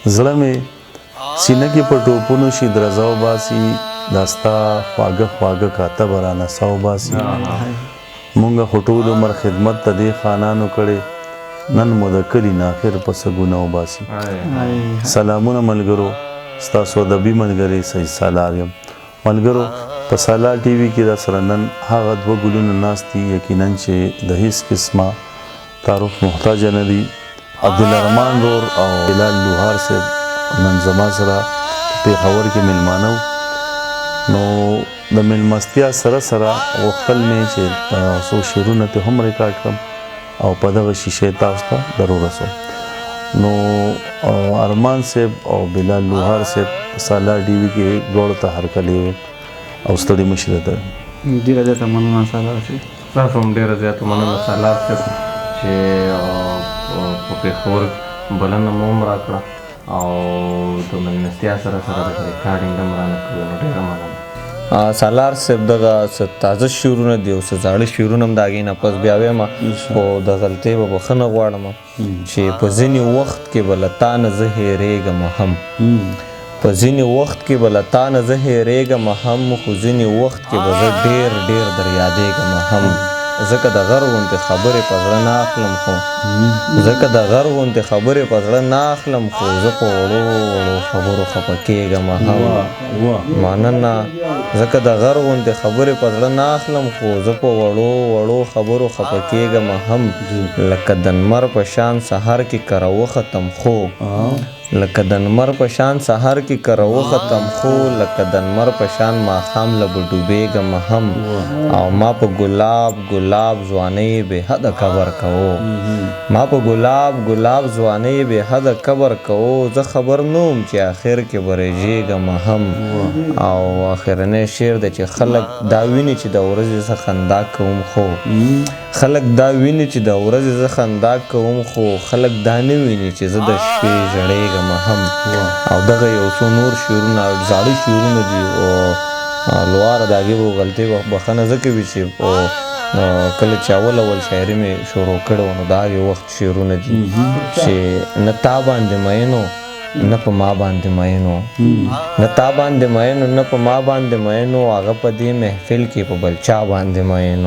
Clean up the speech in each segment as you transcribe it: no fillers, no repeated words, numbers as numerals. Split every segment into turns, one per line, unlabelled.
زړه مې سینه کې په ټوپونو شي درزا وباسي دا ستا خواږه خواږه کاتبه رانه سا وباسي مونږ خو ټول عمر خدمت ته دې خانانو کړې نن مو د کلي نه آخر په څه ګناه وباسي سلامونه ملګرو ستاسو ادبي ملګری سید سالار یم ملګرو په سالار ټي وي کې دا سره نن هغه دوه ګلونه ناست دي یقینا چې د هیڅ قسمه تعارف محتاج نه دي عبدالرحمن رور او بلال لوهار صاحب نن زما سره پېښور کې میلمانه وو نو د میلمستیا سره سره غوښتل مې چې څو شعرونه ته هم ریکارډ کړم او په دغه شیشې تاسو ته در ورسوم نو ارمان صاحب او بلال لوهار صاحب سالار ټي وي کې دواړو ته هرکلی او ستړي مه شئ درته
ډېره زیاته مننه سالار صاحب
تاسو هم ډېره زیاته مننه سالار صاحب چې په پېښور بلنه مو هم راکړه او د میلمستیا سره سره د ریکارډینګ هم رانه کړو نو ډېره مننه
سالار صاحب دغه څه تازه شعرونه دي او څه زاړه شعرونه هم د هغې نه پس بیا وایم خو د غلطۍ به بښنه غواړم چې په ځینې وخت کې به له تا نه زه هېرېږم هم په ځینې وخت کې به له تا نه زه هېرېږم هم خو ځینې وخت کې به زه ډېر ډېر در یادېږم هم ځکه د غر غوندې خبرې په زړه نه اخلم خو ځکه د غر غوندې خبرې په زړه نه اخلم خو زه په وړو وړو خبرو خفه کېږم هم مننه ځکه د غر غوندې خبرې په زړه نه اخلم خو زه په وړو وړو خبرو خفه کېږم هم لکه د لمر په شان سهار کې کره وختم خو لکه د لمر په شان سهار کې کره وختم خو لکه د لمر په شان ماښام له به ډوبېږم هم او ما په ګلاب ګلاب ځوانۍ بې حده قبر کوو ما په ګلاب ګلاب ځوانۍ بې حده قبر کوو زه خبر نه وم چې آخر کې به رژېږم هم او آخرنی شعر دی چې خلک دا ویني چې د ورځې زه خندا کوم خو خلک دا ویني چې د ورځې زه خندا کوم خو خلک دا نه ویني چې زه د شپې ژړېږم هم او دغه یو څو نور شعرونه زاړه شعرونه دي او لواره د هغې به غلطۍ بښنه ځکه وي چې کله چې اول شاعري مې شروع کړې وه نو د هغې وخت شعرونه دي چې نه تا باندې مین نه په ما باندې مین نه تا باندې مین نه په ما باندې مین هغه په دې محفل کې په بل چا باندې مین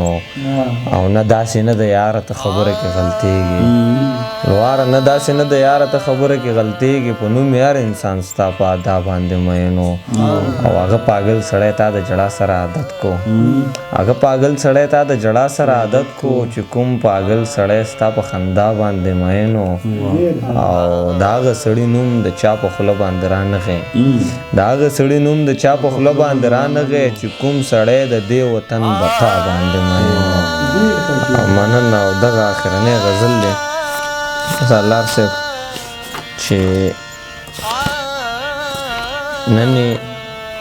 او نه داسې نه د یاره ته خبره کې غلطېږي لواره نه داسې نه د یاره ته خبره کې غلطېږي په نوم هر انسان ستا په ادا باندې مین او هغه پاگل سړی تا د جړا سره عادت کو هغه پاگل سړی تا د جړا سره عادت کو چې کوم پاگل سړی ستا په خندا باندې مین او د هغه سړي نوم د چا په خوله باندې رانغی د هغه سړي نوم د چا په خوله باندې رانغی چې کوم سړی د دې وطن بقا باندې مین مننه او دغه آخرنی غزل دی سالار صاحب چې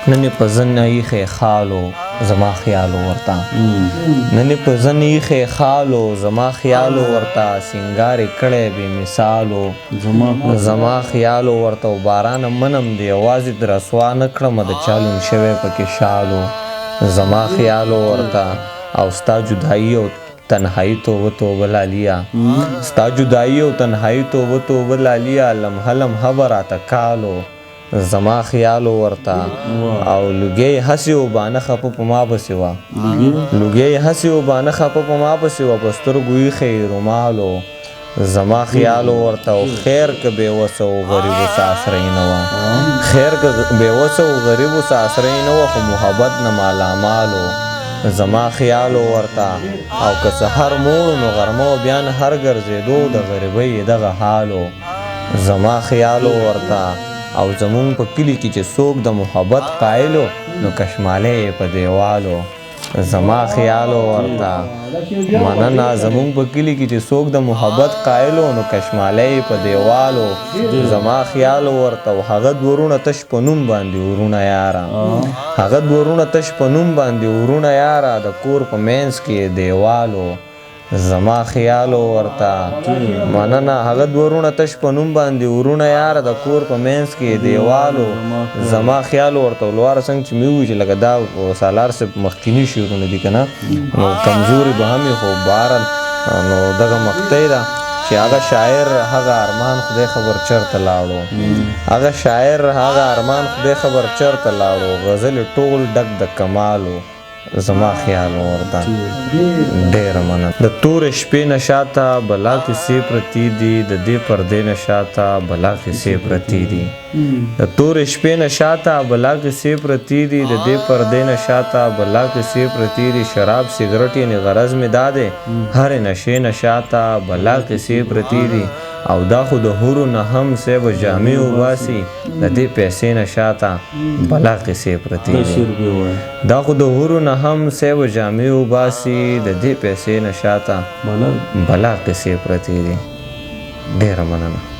نن په زن ایښی خالو زما خیالو ورته نن په زن ایښی خالو زما خیالو ورته سینګارې کړی بې مثالو زما خیالو ورته و بارانه منم د یوازې د رسوا نه کړمه د چالون شوی پکې شالو زما خیالو ورته او ستا جدایي او تنهایی توبه توبه لالیا ستا جدایی او تنهایی توبه توبه لالیا لمحه لمحه به راته کالو زما خیالو ورته او لوګی هسې وبانه خفه په ما پسې وه لوګی هسې وبانه خفه په ما پسې وه په سترګو ایښی رومالو زما خیالو ورته او خیر که بېوسه و غریبو ساسری نه وه خیر که بېوسه و غریبو ساسری نه وه خو محبت نه مالامالو زما خیالو ورته او که سحر موړو نو غرمه و بیا نه هر ګرځېدو د غریبۍ دغه حالو زما خیالو ورته او زمونږ په کلي کې چې څوک د محبت قایلو نو کشمالی یې په دیوالو زما خیالو ورته مننه زمونږ په کلي کې چې څوک د محبت قایلو نو کشمالی یې په دیوالو زما خیالو ورته او هغه دورونه تش په نوم باندې ورونه یاره هغه دورونه تش په نوم باندې ورونه یاره د کور په منځ کې دیوالو زما خیالو ورته مننه هغه دورونه تش په نوم باندې ورونه یاره د کور په منځ کې دیوالو زما خیالو ورته لواره څنګه چې مې ووایي چې لکه دا سالار صاحب مخکیني شعرونه دي که نه نو کمزوري به هم وي خو بهرحال نو دغه مقطع ده چې هغه شاعر هغه ارمان خدای خبر چرته لاړو هغه شاعر هغه ارمان خدای خبر چرته لاړو غزل ټول ډک د کمالو زما خیال ورته ډېره مننه د تورې شپې نه شاته بلا کیسې پرتې دي د دې پردې نه شاته بلا کیسې پرتې دي د تورې شپې نه شاته بلا کیسې پرتې دي د دې پردې نه شاته بلا کیسې پرتې دي شراب سګرټ یې غرض مې دا دی هرې نشې نه شاته بلا کیسې پرتې دي او دا خو د حورو نه هم صاحب جامې وباسي د دې پیسې نه شاته بلا کیسې پرتې دي دا خو د حورو نه هم صاحب جامې وباسي د دې پیسې نه شاته بلا کیسې پرتې دي ډېره مننه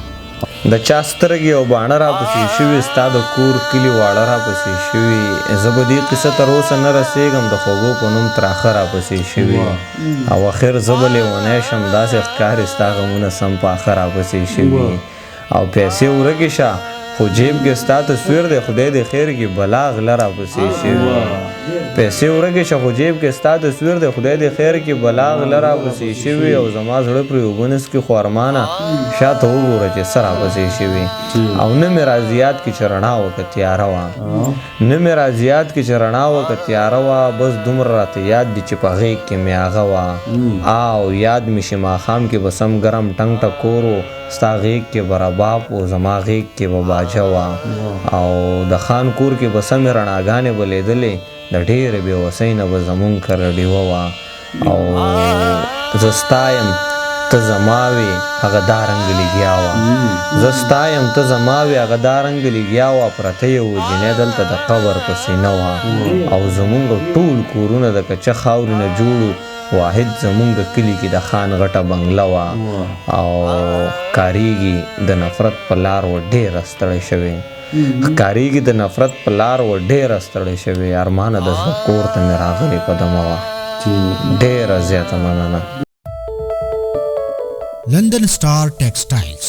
د چا سترګې او باڼه راپسې شوي ستا د کور کلي واړه راپسې شوي زه به دې قصه تر اوسه نه رسېږم د خوږو په نوم تراخه راپسې شوي او اخر زه به لیونی شم داسې ښکاري ستا غمونه سم پاخه راپسې شوي او پیسې ورکې شه خو جیب کې ستا تصویر دی خدای دې خیر کې بلا غله راپسې شوي پیسې ورکې شه خو جیب کې ستا تصویر دی خدای دې خیر کې بلا غله راپسې شوي او زما زړه پرې اوبه نسکي خو ارمانه شاته وګوره چې څه راپسې شوي او نه مې راضیات کې چې رڼا وه که تیاره وه نه مې راضیات کې چې رڼا وه که تیاره وه بس دومره راته یاد دي چې په غېږ کې مې هغه وه او یاد مې شي ماښام کې به سم ګرم ټنګ ټکور و ستا غېږ کې به رباب و زما غېږ کې به باجه وه او د خان کور کې به سمې رڼاګانې به لیدلې د ډېرې بېوسۍ نه به زمونږ کره ډیوه وه او زه ستا یم ته زما وې هغه دا رنګ لګیا وه زه ستا یم ته زما وې هغه دا رنګ لګیا وه پرته یو جینۍ دلته د قبر په سینه وه او زمونږ ټول کورونه د کچه خاورې نه جوړو واحد زمونږ کلي کې د خان غټه بنګله وه او ښکارېږي د نفرت په لار و ډېره ستړی شوې ښکارېږي د نفرت په لار و ډېره ستړی شوې ارمانه د زړه کور ته مې راغلې په دمه وه ډېره زیاته مننه
لندن سٹار ټیکسټایلز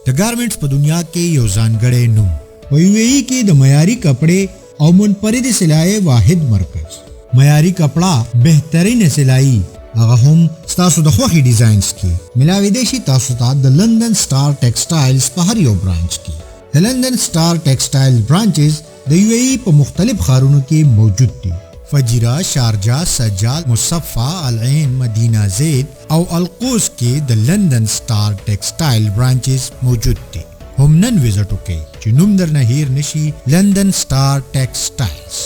د ګارمنټس په دنیا کې یو ځانګړی نوم په UAE کې د معیاري کپڑے او منفرد سلای واحد مرکز معیاري کپڑا بهترین سلای هغه هم ستاسو د خوښې ډیزاینز کې ملاوي دي شي تاسو ته د لندن سٹار ټیکسټایلز په هر یو برانچ کې د لندن سٹار ټیکسټایل برانچز د UAE په مختلف ښارونو کې موجود دي فجیرہ شارجہ سجاد مصفہ العین مدینہ زید او القوس کې د لندن سٹار ټیکسټایل برانچز موجود دي هم نن وزټ وکړئ چې نوم درنه هیر نشي لندن سٹار ټیکسټایلز